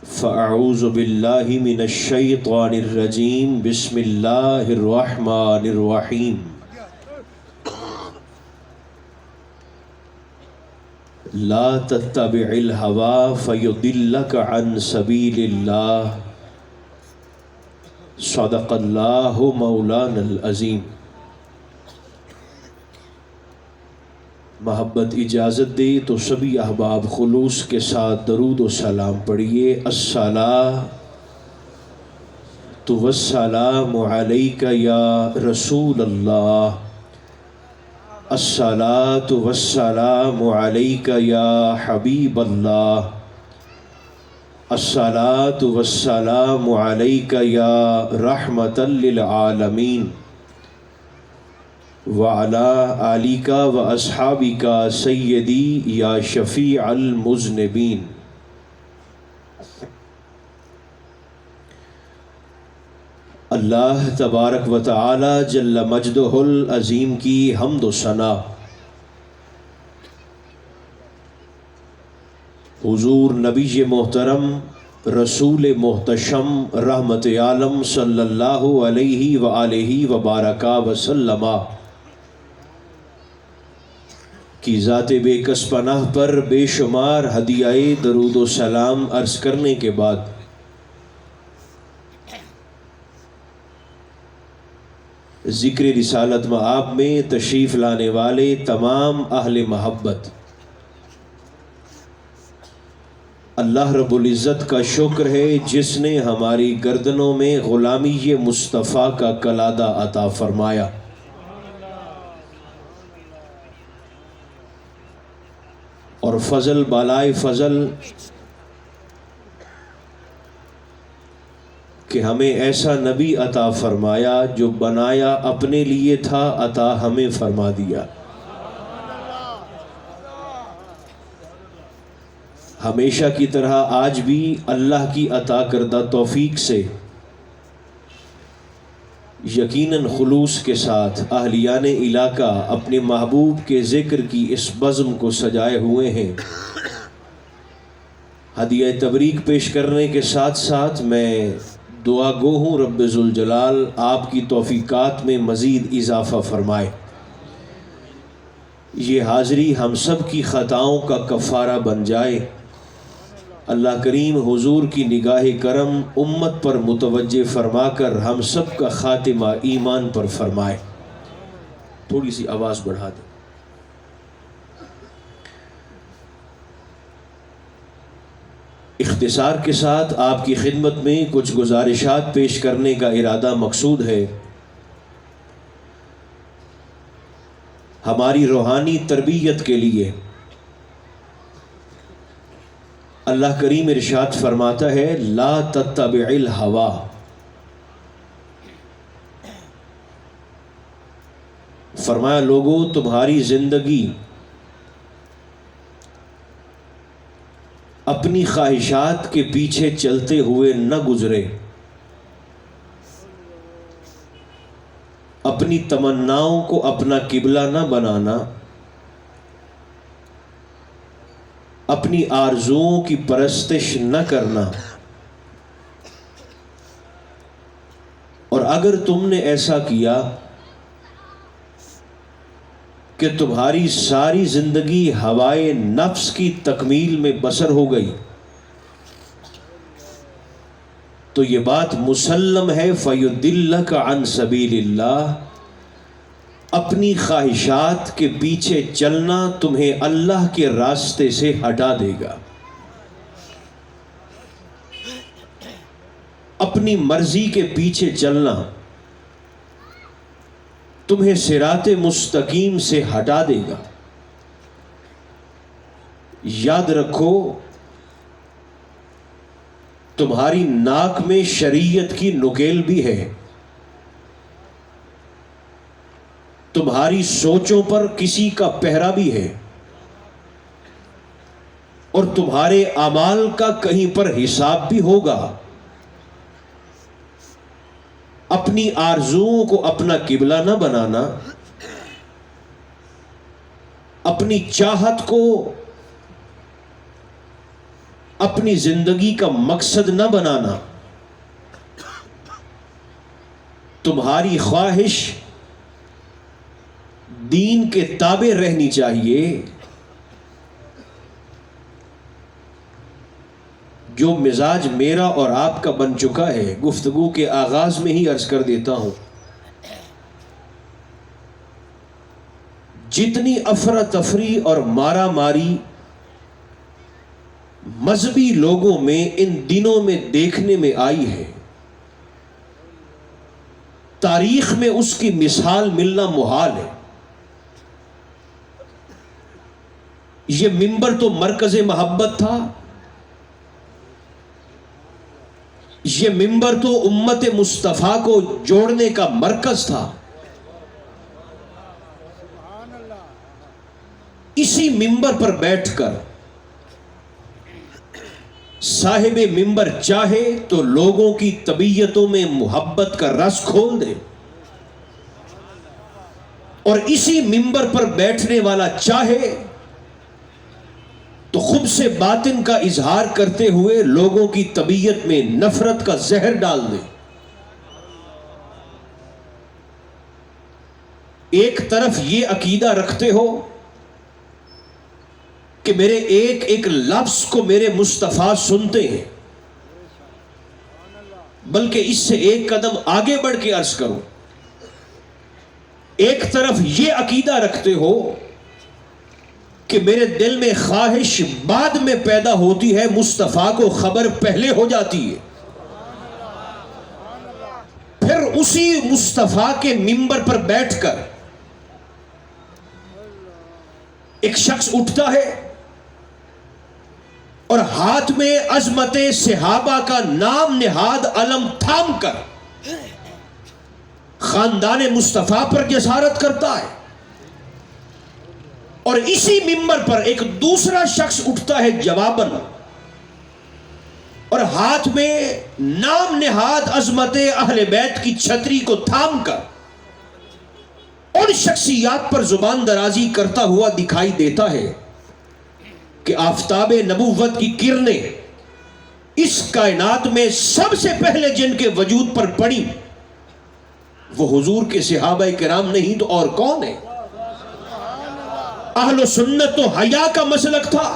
فاعوذ باللہ من الشیطان الرجیم بسم اللہ الرحمن الرحیم لا تتبع الهوى فيضلك عن سبيل اللہ صدق اللہ مولانا العظیم۔ محبت اجازت دے تو سبھی احباب خلوص کے ساتھ درود و سلام پڑھیے۔ الصلاۃ والسلام علیک یا رسول اللہ، الصلاۃ والسلام علیک یا حبیب اللہ، الصلاۃ والسلام علیک یا رحمۃ للعالمین، وعلی آلک و اصحابک سیدی یا شفیع المذنبین۔ اللہ تبارک و تعالی جل مجدہ العظیم کی حمد و ثنا حضور نبی محترم رسول محتشم رحمت عالم صلی اللہ علیہ وآلہ وبارک وسلم کی ذات بے کس پناہ پر بے شمار ہدیہ درود و سلام عرض کرنے کے بعد ذکر رسالت مآب میں تشریف لانے والے تمام اہل محبت، اللہ رب العزت کا شکر ہے جس نے ہماری گردنوں میں غلامی مصطفیٰ کا کلادہ عطا فرمایا۔ اور فضل بالائے فضل کہ ہمیں ایسا نبی عطا فرمایا جو بنایا اپنے لیے تھا، عطا ہمیں فرما دیا۔ ہمیشہ کی طرح آج بھی اللہ کی عطا کردہ توفیق سے یقیناً خلوص کے ساتھ اہلیان علاقہ اپنے محبوب کے ذکر کی اس بزم کو سجائے ہوئے ہیں۔ ہدیہ تبریک پیش کرنے کے ساتھ ساتھ میں دعا گو ہوں رب ذوالجلال آپ کی توفیقات میں مزید اضافہ فرمائے، یہ حاضری ہم سب کی خطاؤں کا کفارہ بن جائے۔ اللہ کریم حضور کی نگاہ کرم امت پر متوجہ فرما کر ہم سب کا خاتمہ ایمان پر فرمائے۔ تھوڑی سی آواز بڑھا دیں۔ اختصار کے ساتھ آپ کی خدمت میں کچھ گزارشات پیش کرنے کا ارادہ مقصود ہے۔ ہماری روحانی تربیت کے لیے اللہ کریم ارشاد فرماتا ہے لا تتبع الہوا، فرمایا لوگو تمہاری زندگی اپنی خواہشات کے پیچھے چلتے ہوئے نہ گزرے، اپنی تمناؤں کو اپنا قبلہ نہ بنانا، اپنی آرزوؤں کی پرستش نہ کرنا، اور اگر تم نے ایسا کیا کہ تمہاری ساری زندگی ہوائے نفس کی تکمیل میں بسر ہو گئی تو یہ بات مسلم ہے فَيُضِلَّكَ عَن سَبِيلِ اللَّهِ، اپنی خواہشات کے پیچھے چلنا تمہیں اللہ کے راستے سے ہٹا دے گا، اپنی مرضی کے پیچھے چلنا تمہیں صراط مستقیم سے ہٹا دے گا۔ یاد رکھو تمہاری ناک میں شریعت کی نکیل بھی ہے، تمہاری سوچوں پر کسی کا پہرا بھی ہے، اور تمہارے اعمال کا کہیں پر حساب بھی ہوگا۔ اپنی آرزوؤں کو اپنا قبلہ نہ بنانا، اپنی چاہت کو اپنی زندگی کا مقصد نہ بنانا. تمہاری خواہش دین کے تابع رہنی چاہیے. جو مزاج میرا اور آپ کا بن چکا ہے، گفتگو کے آغاز میں ہی عرض کر دیتا ہوں، جتنی افراتفری اور مارا ماری مذہبی لوگوں میں ان دنوں میں دیکھنے میں آئی ہے، تاریخ میں اس کی مثال ملنا محال ہے. یہ منبر تو مرکز محبت تھا، یہ منبر تو امت مصطفیٰ کو جوڑنے کا مرکز تھا. اسی منبر پر بیٹھ کر صاحب منبر چاہے تو لوگوں کی طبیعتوں میں محبت کا رس کھول دے، اور اسی منبر پر بیٹھنے والا چاہے تو خود سے باطن کا اظہار کرتے ہوئے لوگوں کی طبیعت میں نفرت کا زہر ڈال دے. ایک طرف یہ عقیدہ رکھتے ہو کہ میرے ایک ایک لفظ کو میرے مصطفیٰ سنتے ہیں، بلکہ اس سے ایک قدم آگے بڑھ کے عرض کروں، ایک طرف یہ عقیدہ رکھتے ہو کہ میرے دل میں خواہش بعد میں پیدا ہوتی ہے، مصطفیٰ کو خبر پہلے ہو جاتی ہے. پھر اسی مصطفیٰ کے منبر پر بیٹھ کر ایک شخص اٹھتا ہے اور ہاتھ میں عظمت صحابہ کا نام نہاد علم تھام کر خاندان مصطفیٰ پر جسارت کرتا ہے. اور اسی منبر پر ایک دوسرا شخص اٹھتا ہے جواباً، اور ہاتھ میں نام نہاد عظمت اہل بیت کی چھتری کو تھام کر ان شخصیات پر زبان درازی کرتا ہوا دکھائی دیتا ہے کہ آفتاب نبوت کی کرنیں اس کائنات میں سب سے پہلے جن کے وجود پر پڑی وہ حضور کے صحابہ کرام نہیں تو اور کون ہے. اہل سنت تو حیا کا مسلک تھا،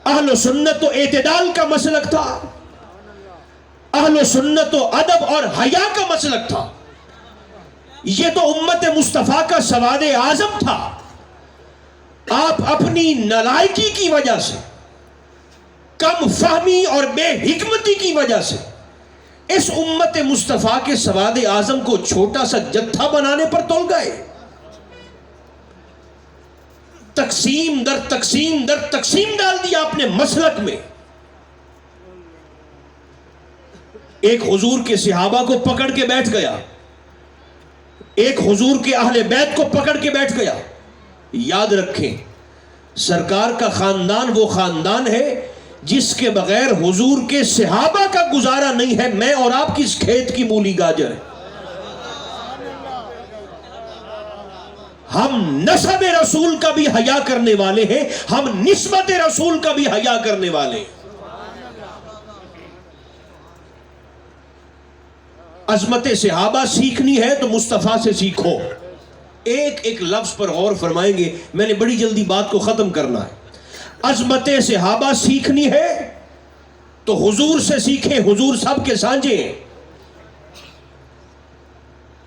اہل سنت تو اعتدال کا مسلک تھا، اہل سنت تو ادب اور حیا کا مسلک تھا. یہ تو امت مصطفیٰ کا سواد اعظم تھا. آپ اپنی نالائکی کی وجہ سے، کم فہمی اور بے حکمتی کی وجہ سے اس امت مصطفیٰ کے سواد اعظم کو چھوٹا سا جتھا بنانے پر تل گئے. تقسیم در تقسیم در تقسیم ڈال دیا اپنے مسلک میں. ایک حضور کے صحابہ کو پکڑ کے بیٹھ گیا، ایک حضور کے اہل بیت کو پکڑ کے بیٹھ گیا. یاد رکھیں، سرکار کا خاندان وہ خاندان ہے جس کے بغیر حضور کے صحابہ کا گزارا نہیں ہے. میں اور آپ کس کھیت کی مولی گاجر ہے. ہم نسب رسول کا بھی حیا کرنے والے ہیں، ہم نسبت رسول کا بھی حیا کرنے والے ہیں. عظمت صحابہ سیکھنی ہے تو مصطفیٰ سے سیکھو. ایک ایک لفظ پر غور فرمائیں گے، میں نے بڑی جلدی بات کو ختم کرنا ہے. عظمت صحابہ سیکھنی ہے تو حضور سے سیکھیں، حضور سب کے سانجے ہیں.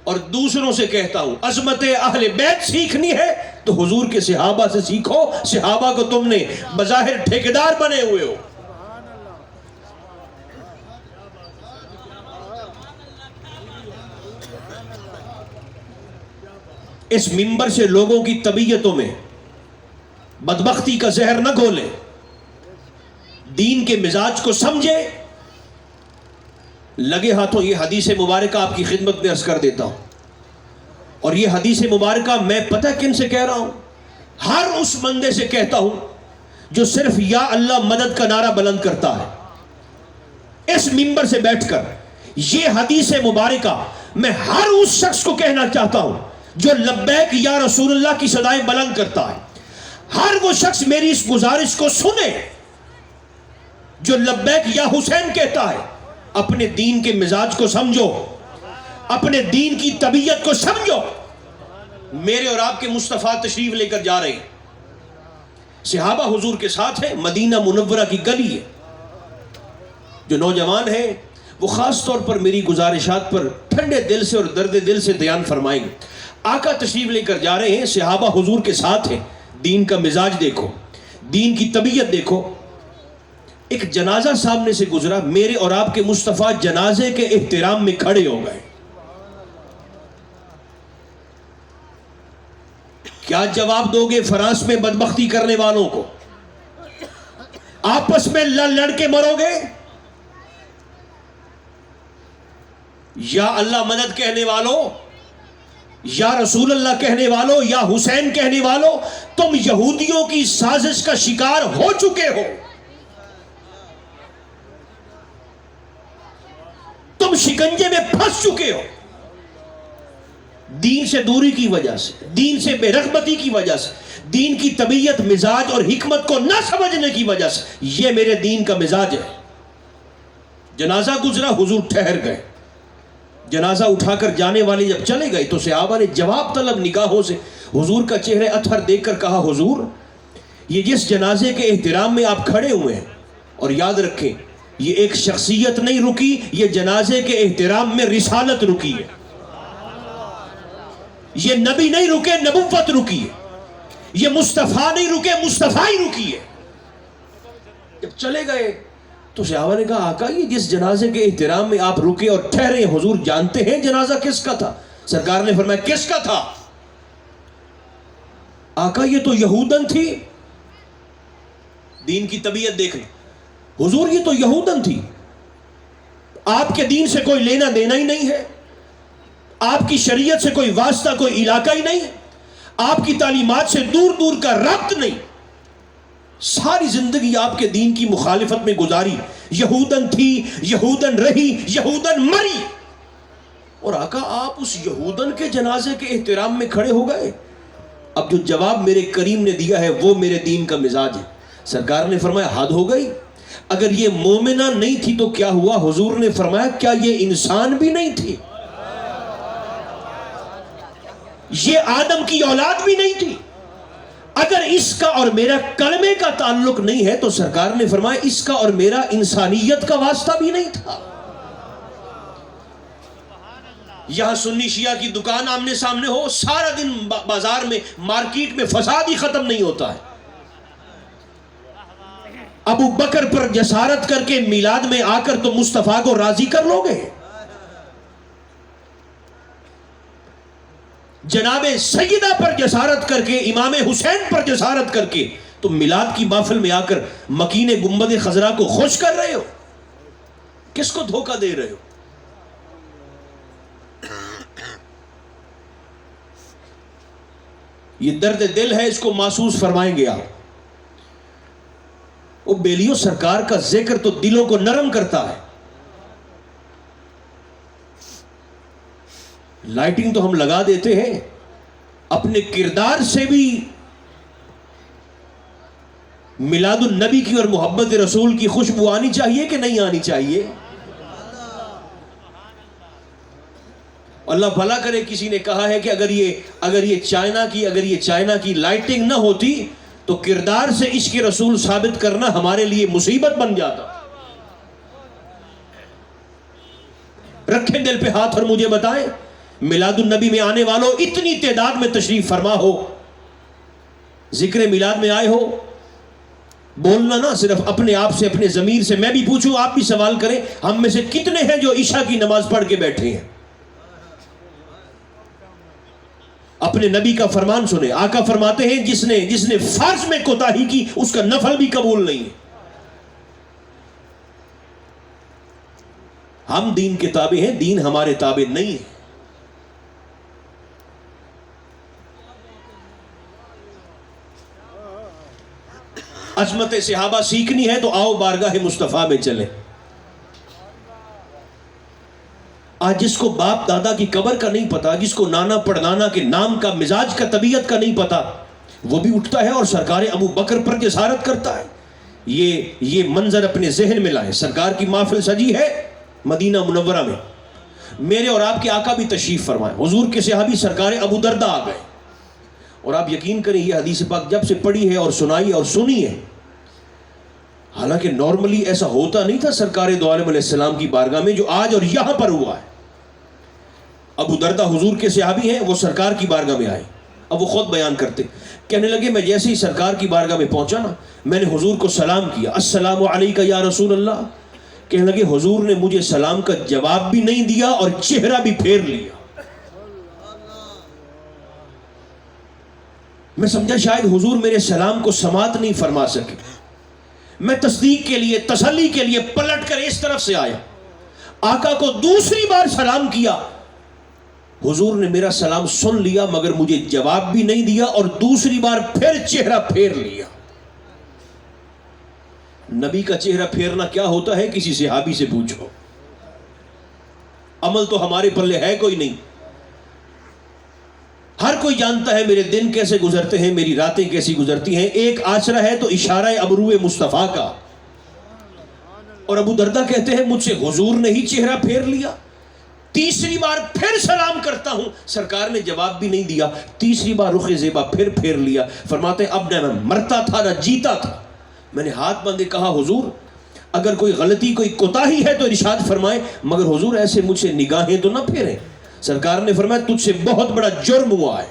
اور دوسروں سے کہتا ہوں، عظمت اہل بیت سیکھنی ہے تو حضور کے صحابہ سے سیکھو. صحابہ کو تم نے بظاہر ٹھیکیدار بنے ہوئے ہو. اس منبر سے لوگوں کی طبیعتوں میں بدبختی کا زہر نہ گھولیں. دین کے مزاج کو سمجھے. لگے ہاتھوں یہ حدیث مبارکہ آپ کی خدمت میں عرض کر دیتا ہوں، اور یہ حدیث مبارکہ میں پتہ کن سے کہہ رہا ہوں؟ ہر اس بندے سے کہتا ہوں جو صرف یا اللہ مدد کا نعرہ بلند کرتا ہے. اس منبر سے بیٹھ کر یہ حدیث مبارکہ میں ہر اس شخص کو کہنا چاہتا ہوں جو لبیک یا رسول اللہ کی صدائیں بلند کرتا ہے. ہر وہ شخص میری اس گزارش کو سنے جو لبیک یا حسین کہتا ہے، اپنے دین کے مزاج کو سمجھو، اپنے دین کی طبیعت کو سمجھو۔ میرے اور آپ کے مصطفیٰ تشریف لے کر جا رہے ہیں، صحابہ حضور کے ساتھ ہیں، مدینہ منورہ کی گلی ہے۔ جو نوجوان ہیں وہ خاص طور پر میری گزارشات پر ٹھنڈے دل سے اور درد دل سے دھیان فرمائیں گے۔ آقا تشریف لے کر جا رہے ہیں، صحابہ حضور کے ساتھ ہیں، دین کا مزاج دیکھو، دین کی طبیعت دیکھو۔ ایک جنازہ سامنے سے گزرا، میرے اور آپ کے مصطفیٰ جنازے کے احترام میں کھڑے ہو گئے۔ کیا جواب دو گے فرانس میں بدبختی کرنے والوں کو؟ آپس میں لڑ کے مرو گے؟ یا اللہ مدد کہنے والوں، یا رسول اللہ کہنے والوں، یا حسین کہنے والوں، تم یہودیوں کی سازش کا شکار ہو چکے ہو۔ تم شکنجے میں پھنس چکے ہو، دین سے دوری کی وجہ سے، دین سے بے رغبتی کی وجہ سے، دین کی طبیعت، مزاج اور حکمت کو نہ سمجھنے کی وجہ سے۔ یہ میرے دین کا مزاج ہے۔ جنازہ گزرا، حضور ٹھہر گئے۔ جنازہ اٹھا کر جانے والے جب چلے گئے تو صحابہ نے جواب طلب نگاہوں سے حضور کا چہرے اطہر دیکھ کر کہا، حضور یہ جس جنازے کے احترام میں آپ کھڑے ہوئے ہیں، اور یاد رکھیں یہ ایک شخصیت نہیں رکی، یہ جنازے کے احترام میں رسالت رکی ہے۔ یہ نبی نہیں رکے، نبوت رکی ہے۔ یہ مصطفیٰ نہیں رکے، مصطفیٰ ہی رکی ہے۔ جب چلے گئے تو صحابہ نے کہا، آقا یہ جس جنازے کے احترام میں آپ رکے اور ٹھہرے، حضور جانتے ہیں جنازہ کس کا تھا؟ سرکار نے فرمایا، کس کا تھا؟ آقا یہ تو یہودن تھی۔ دین کی طبیعت دیکھ لیں حضور، یہ تو یہودن تھی، آپ کے دین سے کوئی لینا دینا ہی نہیں ہے، آپ کی شریعت سے کوئی واسطہ، کوئی علاقہ ہی نہیں، آپ کی تعلیمات سے دور دور کا ربط نہیں، ساری زندگی آپ کے دین کی مخالفت میں گزاری، یہودن تھی، یہودن رہی، یہودن مری، اور آقا آپ اس یہودن کے جنازے کے احترام میں کھڑے ہو گئے۔ اب جو جواب میرے کریم نے دیا ہے وہ میرے دین کا مزاج ہے۔ سرکار نے فرمایا، حد ہو گئی، اگر یہ مومنہ نہیں تھی تو کیا ہوا؟ حضور نے فرمایا، کیا یہ انسان بھی نہیں تھی؟ یہ آدم کی اولاد بھی نہیں تھی؟ اگر اس کا اور میرا کلمے کا تعلق نہیں ہے تو سرکار نے فرمایا اس کا اور میرا انسانیت کا واسطہ بھی نہیں تھا۔ یہاں سنی شیعہ کی دکان آمنے سامنے ہو، سارا دن بازار میں، مارکیٹ میں فساد ہی ختم نہیں ہوتا ہے۔ ابو بکر پر جسارت کر کے میلاد میں آ کر تو مصطفیٰ کو راضی کر لو گے؟ جناب سیدہ پر جسارت کر کے، امام حسین پر جسارت کر کے تو میلاد کی محفل میں آ کر مکین گنبد خضرا کو خوش کر رہے ہو؟ کس کو دھوکہ دے رہے ہو؟ یہ درد دل ہے، اس کو محسوس فرمائیں گے آپ۔ وہ بیلیو، سرکار کا ذکر تو دلوں کو نرم کرتا ہے۔ لائٹنگ تو ہم لگا دیتے ہیں، اپنے کردار سے بھی میلاد النبی کی اور محبت رسول کی خوشبو آنی چاہیے کہ نہیں آنی چاہیے؟ اللہ بھلا کرے، کسی نے کہا ہے کہ اگر یہ چائنا کی لائٹنگ نہ ہوتی تو کردار سے عشق رسول ثابت کرنا ہمارے لیے مصیبت بن جاتا۔ رکھیں دل پہ ہاتھ اور مجھے بتائیں، میلاد النبی میں آنے والوں، اتنی تعداد میں تشریف فرما ہو، ذکر میلاد میں آئے ہو، بولنا نہ صرف اپنے آپ سے، اپنے ضمیر سے۔ میں بھی پوچھوں، آپ بھی سوال کریں، ہم میں سے کتنے ہیں جو عشاء کی نماز پڑھ کے بیٹھے ہیں؟ اپنے نبی کا فرمان سنیں، آقا فرماتے ہیں جس نے فرض میں کوتاہی کی اس کا نفل بھی قبول نہیں ہے۔ ہم دین کے تابع ہیں، دین ہمارے تابع نہیں ہے۔ عظمت صحابہ سیکھنی ہے تو آؤ بارگاہ مصطفیٰ میں چلیں۔ آج جس کو باپ دادا کی قبر کا نہیں پتا، جس کو نانا پڑنانا کے نام کا، مزاج کا، طبیعت کا نہیں پتا، وہ بھی اٹھتا ہے اور سرکار ابو بکر پر جسارت کرتا ہے۔ یہ منظر اپنے ذہن میں لائیں. سرکار کی محفل سجی ہے مدینہ منورہ میں, میرے اور آپ کے آقا بھی تشریف فرمائے. حضور کے صحابی سرکار ابو درداء آ گئے, اور آپ یقین کریں یہ حدیث پاک جب سے پڑھی ہے اور سنائی اور سنی ہے, حالانکہ نارملی ایسا ہوتا نہیں تھا سرکار دو عالم علیہ السلام کی بارگاہ میں جو آج اور یہاں پر ہوا ہے. ابو درداء حضور کے صحابی ہیں, وہ سرکار کی بارگاہ میں آئے. اب وہ خود بیان کرتے, کہنے لگے میں جیسے ہی سرکار کی بارگاہ میں پہنچا نا, میں نے حضور کو سلام کیا, السلام علیکہ یا رسول اللہ. کہنے لگے حضور نے مجھے سلام کا جواب بھی نہیں دیا اور چہرہ بھی پھیر لیا. میں سمجھا شاید حضور میرے سلام کو سماعت نہیں فرما سکے. میں تصدیق کے لیے, تسلی کے لیے پلٹ کر اس طرف سے آیا, آقا کو دوسری بار سلام کیا. حضور نے میرا سلام سن لیا مگر مجھے جواب بھی نہیں دیا اور دوسری بار پھر چہرہ پھیر لیا. نبی کا چہرہ پھیرنا کیا ہوتا ہے کسی صحابی سے پوچھو. عمل تو ہمارے پلے ہے کوئی نہیں. ہر کوئی جانتا ہے میرے دن کیسے گزرتے ہیں, میری راتیں کیسی گزرتی ہیں. ایک آسرا ہے تو اشارہ ابرو مصطفیٰ کا. اور ابو درداء کہتے ہیں مجھ سے حضور نے ہی چہرہ پھیر لیا. تیسری بار پھر سلام کرتا ہوں, سرکار نے جواب بھی نہیں دیا. تیسری بار رخ زیبا پھیر لیا. فرماتے ہیں اب نہ میں مرتا تھا نہ جیتا تھا. میں نے ہاتھ باندھے کہا حضور اگر کوئی غلطی کوئی کوتاہی ہے تو ارشاد فرمائیں, مگر حضور ایسے مجھ سے نگاہیں تو نہ پھیریں. سرکار نے فرمایا تجھ سے بہت بڑا جرم ہوا ہے.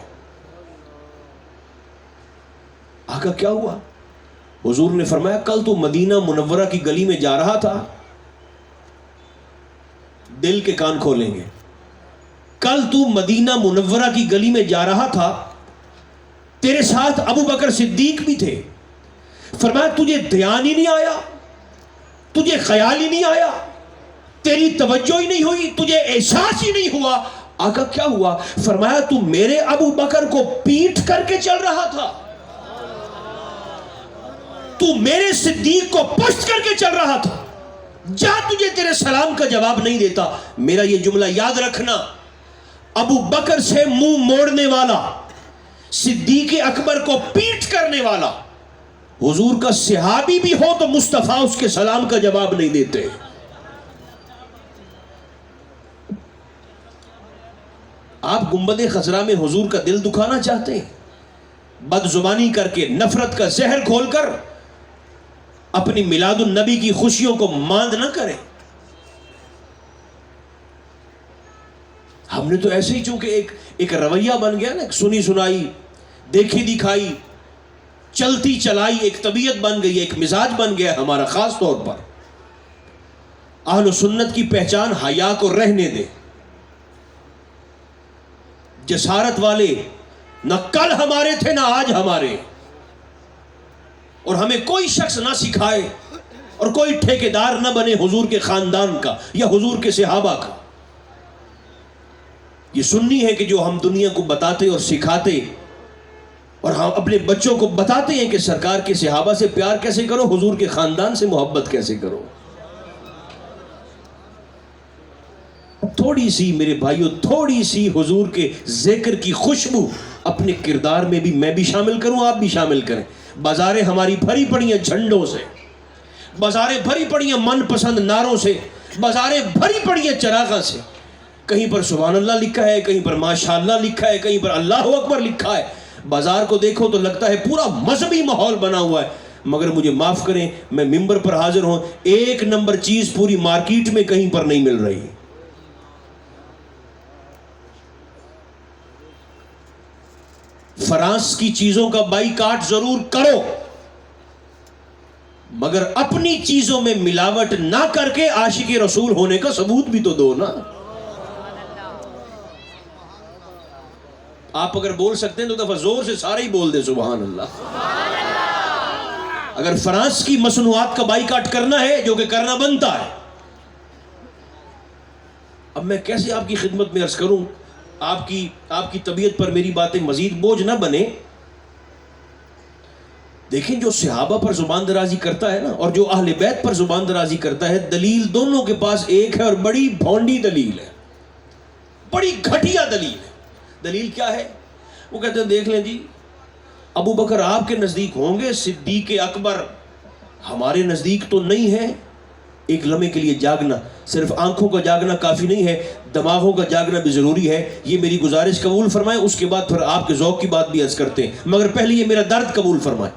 آقا کیا ہوا؟ حضور نے فرمایا کل تو مدینہ منورہ کی گلی میں جا رہا تھا. دل کے کان کھولیں گے, کل تو مدینہ منورہ کی گلی میں جا رہا تھا, تیرے ساتھ ابو بکر صدیق بھی تھے. فرمایا تجھے دھیان ہی نہیں آیا, تجھے خیال ہی نہیں آیا, تیری توجہ ہی نہیں ہوئی, تجھے احساس ہی نہیں ہوا. آقا کیا ہوا؟ فرمایا تو میرے ابو بکر کو پیٹ کر کے چل رہا تھا, تو میرے صدیق کو پشت کر کے چل رہا تھا. جا تجھے تیرے سلام کا جواب نہیں دیتا. میرا یہ جملہ یاد رکھنا, ابو بکر سے منہ موڑنے والا, صدیق اکبر کو پیٹ کرنے والا حضور کا صحابی بھی ہو تو مصطفیٰ اس کے سلام کا جواب نہیں دیتے. آپ گنبد خضرا میں حضور کا دل دکھانا چاہتے ہیں, بد زبانی کر کے, نفرت کا زہر کھول کر اپنی میلاد النبی کی خوشیوں کو ماند نہ کریں. ہم نے تو ایسے ہی چونکہ ایک رویہ بن گیا نا, سنی سنائی, دیکھی دکھائی, چلتی چلائی, ایک طبیعت بن گئی, ایک مزاج بن گیا ہمارا. خاص طور پر اہل سنت کی پہچان حیا کو رہنے دے. جسارت والے نہ کل ہمارے تھے نہ آج ہمارے, اور ہمیں کوئی شخص نہ سکھائے اور کوئی ٹھیکیدار نہ بنے حضور کے خاندان کا یا حضور کے صحابہ کا. یہ سنی ہے کہ جو ہم دنیا کو بتاتے اور سکھاتے اور ہم اپنے بچوں کو بتاتے ہیں کہ سرکار کے صحابہ سے پیار کیسے کرو, حضور کے خاندان سے محبت کیسے کرو. تھوڑی سی میرے بھائیوں, تھوڑی سی حضور کے ذکر کی خوشبو اپنے کردار میں بھی میں بھی شامل کروں, آپ بھی شامل کریں. بازاریں ہماری بھری پڑی ہیں جھنڈوں سے, بازاریں بھری پڑی ہیں من پسند نعروں سے, بازاریں بھری پڑی ہیں چراغاں سے. کہیں پر سبحان اللہ لکھا ہے, کہیں پر ماشاءاللہ لکھا ہے, کہیں پر اللہ اکبر لکھا ہے. بازار کو دیکھو تو لگتا ہے پورا مذہبی ماحول بنا ہوا ہے. مگر مجھے معاف کریں, میں ممبر پر حاضر ہوں, ایک نمبر چیز پوری مارکیٹ میں کہیں پر نہیں مل رہی. فرانس کی چیزوں کا بائیکاٹ ضرور کرو, مگر اپنی چیزوں میں ملاوٹ نہ کر کے عاشق رسول ہونے کا ثبوت بھی تو دو نا. آپ اگر بول سکتے ہیں تو دفعہ زور سے سارے ہی بول دیں سبحان اللہ. اگر فرانس کی مصنوعات کا بائیکاٹ کرنا ہے, جو کہ کرنا بنتا ہے, اب میں کیسے آپ کی خدمت میں عرض کروں, آپ کی طبیعت پر میری باتیں مزید بوجھ نہ بنے. دیکھیں جو صحابہ پر زبان درازی کرتا ہے نا, اور جو اہل بیت پر زبان درازی کرتا ہے, دلیل دونوں کے پاس ایک ہے, اور بڑی بھونڈی دلیل ہے, بڑی گھٹیا دلیل ہے. دلیل کیا ہے؟ وہ کہتے ہیں دیکھ لیں جی, ابو بکر آپ کے نزدیک ہوں گے, صدیق اکبر ہمارے نزدیک تو نہیں ہے ایک لمحے کے لیے جاگنا، صرف آنکھوں کا جاگنا کافی نہیں ہے، دماغوں کا جاگنا بھی ضروری ہے. یہ میری گزارش قبول فرمائیں، اس کے بعد پھر آپ کے ذوق کی بات بھی عرض کرتے ہیں، مگر پہلے یہ میرا درد قبول فرمائیں.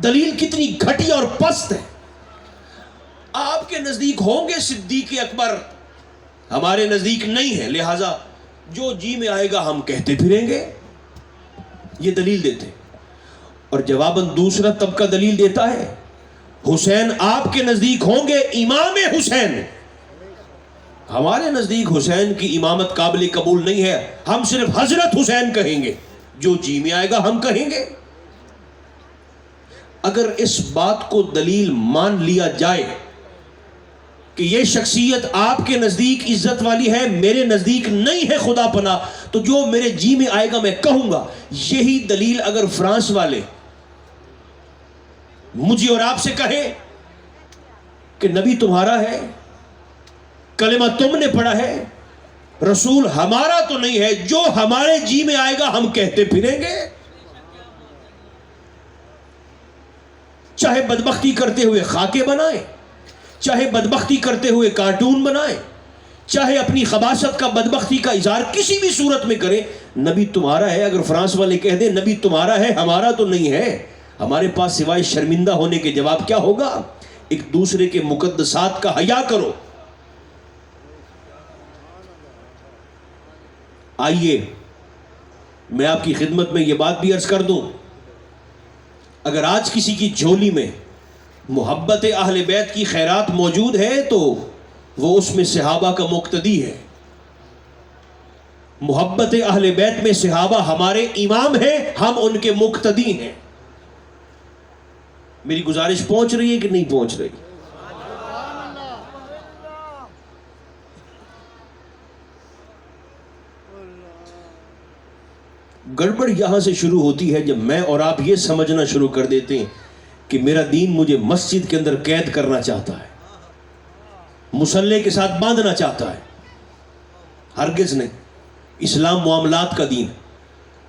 دلیل کتنی گھٹیا اور پست ہے. آپ کے نزدیک ہوں گے صدیق اکبر، ہمارے نزدیک نہیں ہے، لہٰذا جو جی میں آئے گا ہم کہتے پھریں گے. یہ دلیل دیتے. اور جواباً دوسرا طبقہ دلیل دیتا ہے، حسین آپ کے نزدیک ہوں گے امام حسین، ہمارے نزدیک حسین کی امامت قابل قبول نہیں ہے، ہم صرف حضرت حسین کہیں گے، جو جی میں آئے گا ہم کہیں گے. اگر اس بات کو دلیل مان لیا جائے کہ یہ شخصیت آپ کے نزدیک عزت والی ہے، میرے نزدیک نہیں ہے خدا پناہ، تو جو میرے جی میں آئے گا میں کہوں گا. یہی دلیل اگر فرانس والے مجھے اور آپ سے کہے کہ نبی تمہارا ہے، کلمہ تم نے پڑھا ہے، رسول ہمارا تو نہیں ہے، جو ہمارے جی میں آئے گا ہم کہتے پھریں گے. چاہے بدبختی کرتے ہوئے خاکے بنائیں، چاہے بدبختی کرتے ہوئے کارٹون بنائیں، چاہے اپنی خباثت کا بدبختی کا اظہار کسی بھی صورت میں کریں، نبی تمہارا ہے. اگر فرانس والے کہہ دیں نبی تمہارا ہے ہمارا تو نہیں ہے، ہمارے پاس سوائے شرمندہ ہونے کے جواب کیا ہوگا؟ ایک دوسرے کے مقدسات کا حیا کرو. آئیے میں آپ کی خدمت میں یہ بات بھی عرض کر دوں، اگر آج کسی کی جھولی میں محبت اہل بیت کی خیرات موجود ہے تو وہ اس میں صحابہ کا مقتدی ہے. محبت اہل بیت میں صحابہ ہمارے امام ہیں، ہم ان کے مقتدی ہیں. میری گزارش پہنچ رہی ہے کہ نہیں پہنچ رہی؟ گڑبڑ یہاں سے شروع ہوتی ہے جب میں اور آپ یہ سمجھنا شروع کر دیتے ہیں کہ میرا دین مجھے مسجد کے اندر قید کرنا چاہتا ہے، مصلے کے ساتھ باندھنا چاہتا ہے. ہرگز نہیں. اسلام معاملات کا دین.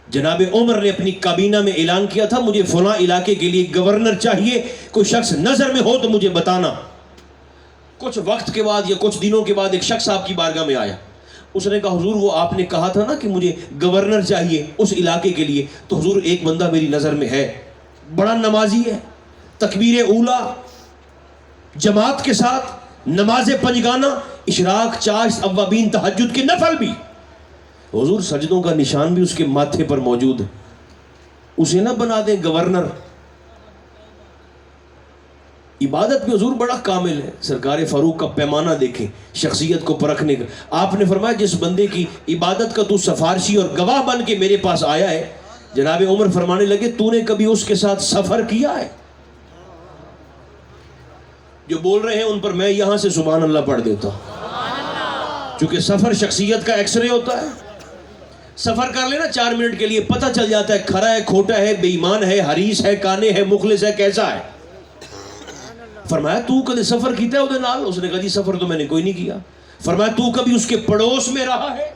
جناب عمر نے اپنی کابینہ میں اعلان کیا تھا مجھے فلاں علاقے کے لیے گورنر چاہیے، کوئی شخص نظر میں ہو تو مجھے بتانا. کچھ وقت کے بعد یا کچھ دنوں کے بعد ایک شخص آپ کی بارگاہ میں آیا. اس نے کہا حضور وہ آپ نے کہا تھا نا کہ مجھے گورنر چاہیے اس علاقے کے لیے، تو حضور ایک بندہ میری نظر میں ہے، بڑا نمازی ہے، تکبیر اولا جماعت کے ساتھ، نماز پنجگانہ، اشراق، چاشت، اوابین، تہجد کے نفل بھی، حضور سجدوں کا نشان بھی اس کے ماتھے پر موجود ہے، اسے نہ بنا دیں گورنر. عبادت میں حضور بڑا کامل ہے. سرکار فاروق کا پیمانہ دیکھیں شخصیت کو پرکھنے کا. آپ نے فرمایا جس بندے کی عبادت کا تو سفارشی اور گواہ بن کے میرے پاس آیا ہے، جناب عمر فرمانے لگے تو نے کبھی اس کے ساتھ سفر کیا ہے؟ جو بول رہے ہیں ان پر میں یہاں سے سبحان اللہ پڑھ دیتا ہوں، چونکہ سفر شخصیت کا ایکس رے ہوتا ہے. سفر کر لینا 4 منٹ کے لیے پتہ چل جاتا ہے کھرا ہے، کھوٹا ہے، بے ایمان ہے، حریص ہے، کانے ہے، مخلص ہے، کیسا ہے. فرمایا تو کبھی سفر کیتا ہے ادھر نال؟ اس نے کہا جی سفر تو میں نے کوئی نہیں کیا. فرمایا تو کبھی اس کے پڑوس میں رہا ہے؟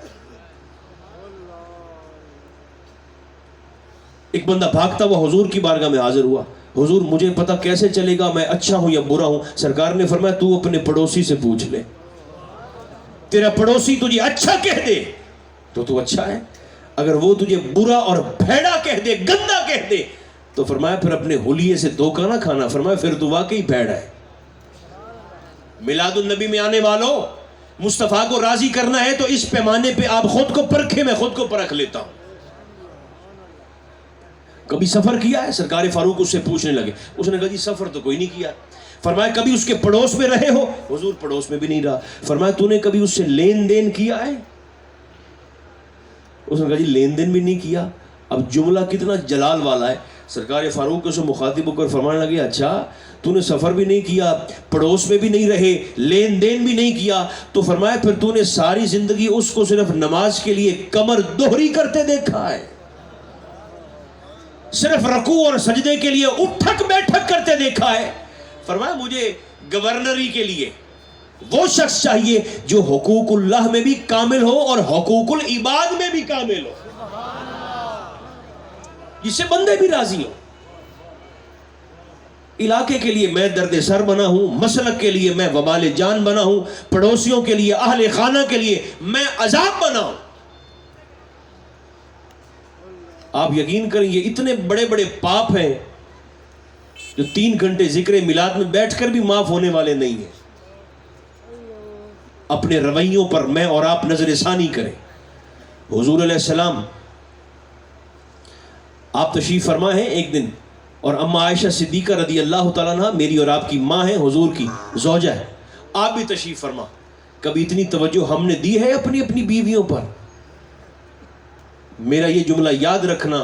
ایک بندہ بھاگتا ہوا حضور کی بارگاہ میں حاضر ہوا. حضور مجھے پتہ کیسے چلے گا میں اچھا ہوں یا برا ہوں؟ سرکار نے فرمایا تو اپنے پڑوسی سے پوچھ لے، تیرا پڑوسی تجھے اچھا کہہ دے تو اچھا ہے، اگر وہ تجھے برا اور بھیڑا کہہ دے، گندا کہہ دے، تو فرمایا پھر اپنے حلیے سے دھوکہ نہ کھانا، فرمایا پھر تو واقعی بھیڑا ہے. میلاد النبی میں آنے والوں، مصطفیٰ کو راضی کرنا ہے تو اس پیمانے پہ آپ خود کو پرکھیں، میں خود کو پرکھ لیتا ہوں. کبھی سفر کیا ہے؟ سرکار فاروق اس سے پوچھنے لگے. اس نے کہا جی سفر تو کوئی نہیں کیا. فرمایا کبھی اس کے پڑوس میں رہے ہو؟ حضور پڑوس میں بھی نہیں رہا. فرمایا تو نے کبھی اس سے لین دین کیا ہے؟ اس نے کہا جی لین دین بھی نہیں کیا. اب جملہ کتنا جلال والا ہے. سرکار فاروق کو مخاطب ہو کر فرمانے لگے اچھا تو نے سفر بھی نہیں کیا، پڑوس میں بھی نہیں رہے، لین دین بھی نہیں کیا، تو فرمایا پھر تو نے ساری زندگی اس کو صرف نماز کے لیے کمر دوہری کرتے دیکھا ہے، صرف رکوع اور سجدے کے لیے اٹھک بیٹھک کرتے دیکھا ہے. فرمایا مجھے گورنری کے لیے وہ شخص چاہیے جو حقوق اللہ میں بھی کامل ہو اور حقوق العباد میں بھی کامل ہو، جس سے بندے بھی راضی ہو. علاقے کے لیے میں درد سر بنا ہوں، مسلک کے لیے میں وبال جان بنا ہوں، پڑوسیوں کے لیے، اہل خانہ کے لیے میں عذاب بنا ہوں۔ آپ یقین کریں یہ اتنے بڑے بڑے پاپ ہیں جو 3 گھنٹے ذکر میلاد میں بیٹھ کر بھی معاف ہونے والے نہیں ہیں۔ اپنے رویوں پر میں اور آپ نظر ثانی کریں۔ حضور علیہ السلام آپ تشریف فرما ہیں ایک دن، اور اما عائشہ صدیقہ رضی اللہ تعالیٰ عنہ میری اور آپ کی ماں ہے، حضور کی زوجہ ہے، آپ بھی تشریف فرما۔ کبھی اتنی توجہ ہم نے دی ہے اپنی اپنی بیویوں پر؟ میرا یہ جملہ یاد رکھنا،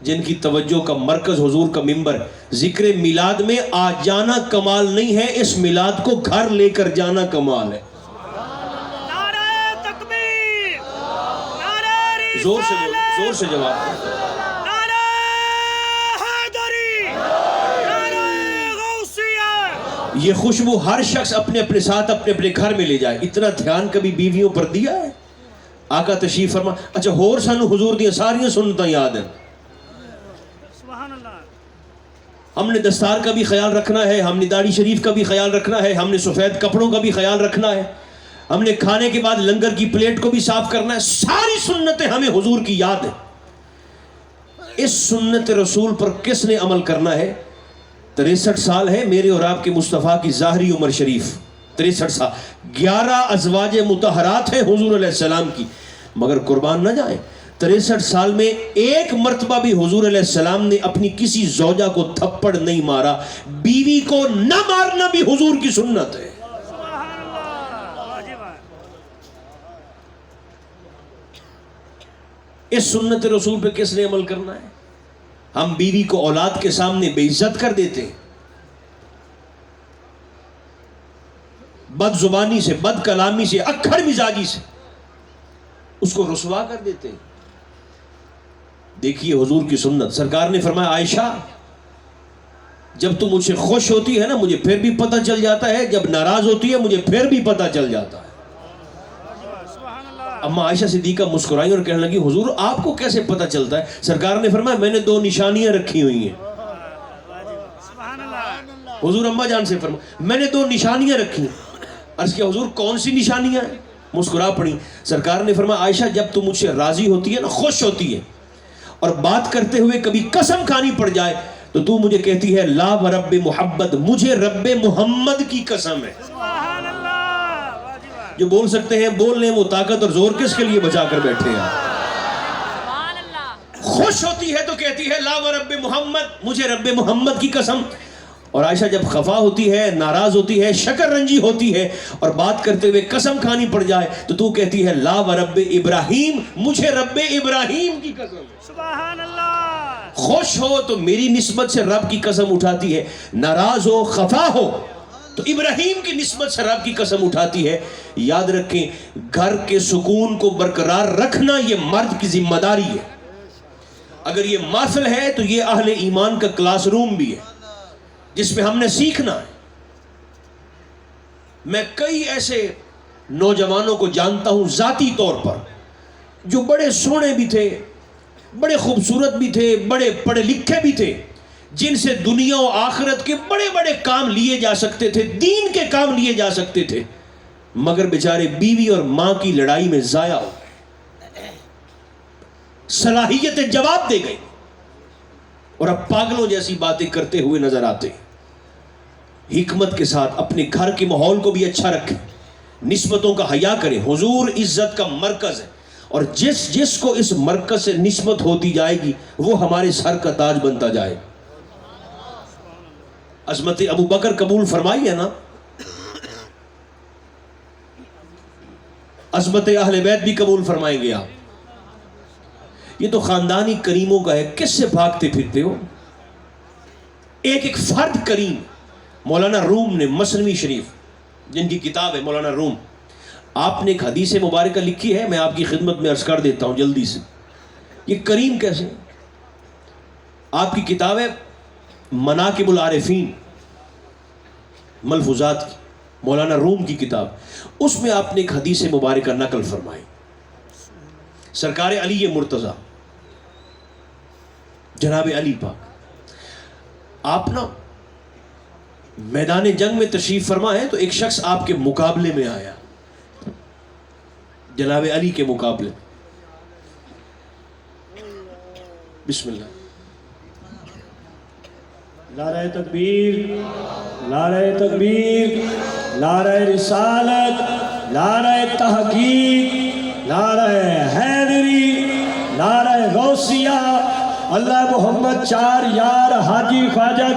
جن کی توجہ کا مرکز حضور کا منبر، ذکر میلاد میں آ جانا کمال نہیں ہے، اس میلاد کو گھر لے کر جانا کمال ہے۔ نعرہ تکبیر، نعرہ زور سے رسالت، زور سے جواب۔ نعرہ حیدری، نعرہ غوثیہ۔ یہ خوشبو ہر شخص اپنے اپنے ساتھ اپنے اپنے گھر میں لے جائے۔ اتنا دھیان کبھی بیویوں پر دیا ہے؟ آقا تشریف فرما، اچھا ہور سانو حضور دیا ساریاں سنتاں یاد ہیں۔ سبحان اللہ۔ ہم نے دستار کا بھی خیال رکھنا ہے، ہم نے داڑھی شریف کا بھی خیال رکھنا ہے، ہم نے سفید کپڑوں کا بھی خیال رکھنا ہے، ہم نے کھانے کے بعد لنگر کی پلیٹ کو بھی صاف کرنا ہے۔ ساری سنتیں ہمیں حضور کی یاد ہیں۔ اس سنت رسول پر کس نے عمل کرنا ہے؟ 63 سال ہے میرے اور آپ کے مصطفیٰ کی ظاہری عمر شریف، 63 سال، 11 ازواج مطہرات ہیں حضور علیہ السلام کی، مگر قربان نہ جائیں 63 سال میں ایک مرتبہ بھی حضور علیہ السلام نے اپنی کسی زوجہ کو تھپڑ نہیں مارا۔ بیوی کو نہ مارنا بھی حضور کی سنت ہے۔ سبحان اللہ، واجب ہے۔ اس سنت رسول پہ کس نے عمل کرنا ہے؟ ہم بیوی کو اولاد کے سامنے بے عزت کر دیتے ہیں، بد زبانی سے، بد کلامی سے، اکھڑ مزاجی سے اس کو رسوا کر دیتے ہیں۔ دیکھیے حضور کی سنت، سرکار نے فرمایا عائشہ جب تم مجھ سے خوش ہوتی ہے نا مجھے پھر بھی پتہ چل جاتا ہے، جب ناراض ہوتی ہے مجھے پھر بھی پتہ چل جاتا ہے۔ سبحان اللہ۔ اما عائشہ صدیقہ مسکرائی اور کہنے لگی حضور آپ کو کیسے پتہ چلتا ہے؟ سرکار نے فرمایا میں نے 2 نشانیاں رکھی ہوئی ہیں۔ سبحان اللہ۔ حضور اماں جان سے فرمایا میں نے 2 نشانیاں رکھی ہیں۔ عرض کیا حضور کون سی نشانیاں ہیں؟ مسکرا پڑی۔ سرکار نے فرمایا عائشہ جب تم مجھ سے راضی ہوتی ہے نا، خوش ہوتی ہے، اور بات کرتے ہوئے کبھی قسم کھانی پڑ جائے تو تو مجھے کہتی ہے لا ورب محمد، مجھے رب محمد کی قسم ہے۔ سبحان اللہ، واجب ہے۔ جو بول سکتے ہیں بول لیں، وہ طاقت اور زور کس کے لیے بچا کر بیٹھے ہیں؟ سبحان اللہ۔ خوش ہوتی ہے تو کہتی ہے لا ورب محمد، مجھے رب محمد کی قسم۔ اور عائشہ جب خفا ہوتی ہے، ناراض ہوتی ہے، شکر رنجی ہوتی ہے اور بات کرتے ہوئے قسم کھانی پڑ جائے تو کہتی ہے لا ورب ابراہیم، مجھے رب ابراہیم کی قسم ہے۔ سبحان اللہ۔ خوش ہو تو میری نسبت سے رب کی قسم اٹھاتی ہے، ناراض ہو، خفا ہو تو ابراہیم کی نسبت سے رب کی قسم اٹھاتی ہے۔ یاد رکھیں گھر کے سکون کو برقرار رکھنا یہ مرد کی ذمہ داری ہے۔ اگر یہ محفل ہے تو یہ اہل ایمان کا کلاس روم بھی ہے جس میں ہم نے سیکھنا ہے۔ میں کئی ایسے نوجوانوں کو جانتا ہوں ذاتی طور پر جو بڑے سونے بھی تھے، بڑے خوبصورت بھی تھے، بڑے پڑھے لکھے بھی تھے، جن سے دنیا و آخرت کے بڑے بڑے کام لیے جا سکتے تھے، دین کے کام لیے جا سکتے تھے، مگر بیچارے بیوی اور ماں کی لڑائی میں ضائع ہو گئے، صلاحیتیں جواب دے گئی اور اب پاگلوں جیسی باتیں کرتے ہوئے نظر آتے ہیں۔ حکمت کے ساتھ اپنے گھر کے ماحول کو بھی اچھا رکھیں، نسبتوں کا حیا کریں۔ حضور عزت کا مرکز ہے اور جس کو اس مرکز سے نسبت ہوتی جائے گی وہ ہمارے سر کا تاج بنتا جائے۔ عظمت ابو بکر قبول فرمائی ہے نا، عظمت اہل بیت بھی قبول فرمائیں گے آپ۔ یہ تو خاندانی کریموں کا ہے، کس سے بھاگتے پھرتے ہو؟ ایک ایک فرد کریم۔ مولانا روم نے مثنوی شریف جن کی کتاب ہے مولانا روم، آپ نے ایک حدیث مبارکہ لکھی ہے، میں آپ کی خدمت میں عرض کر دیتا ہوں جلدی سے۔ یہ کریم کیسے؟ آپ کی کتاب ہے مناقب العارفین، ملفوظات کی، مولانا روم کی کتاب، اس میں آپ نے ایک حدیث مبارکہ نقل فرمائی۔ سرکار علی مرتضیٰ جناب علی پاک، آپ نا میدان جنگ میں تشریف فرما ہے تو ایک شخص آپ کے مقابلے میں آیا، جناب علی کے مقابلے. بسم اللہ. نعرہ تکبیر، نعرہ تکبیر، نعرہ رسالت، نعرہ تحقیق، نعرہ حیدری، نعرہ غوثیہ، اللہ محمد 4 یار حاجی خواجہ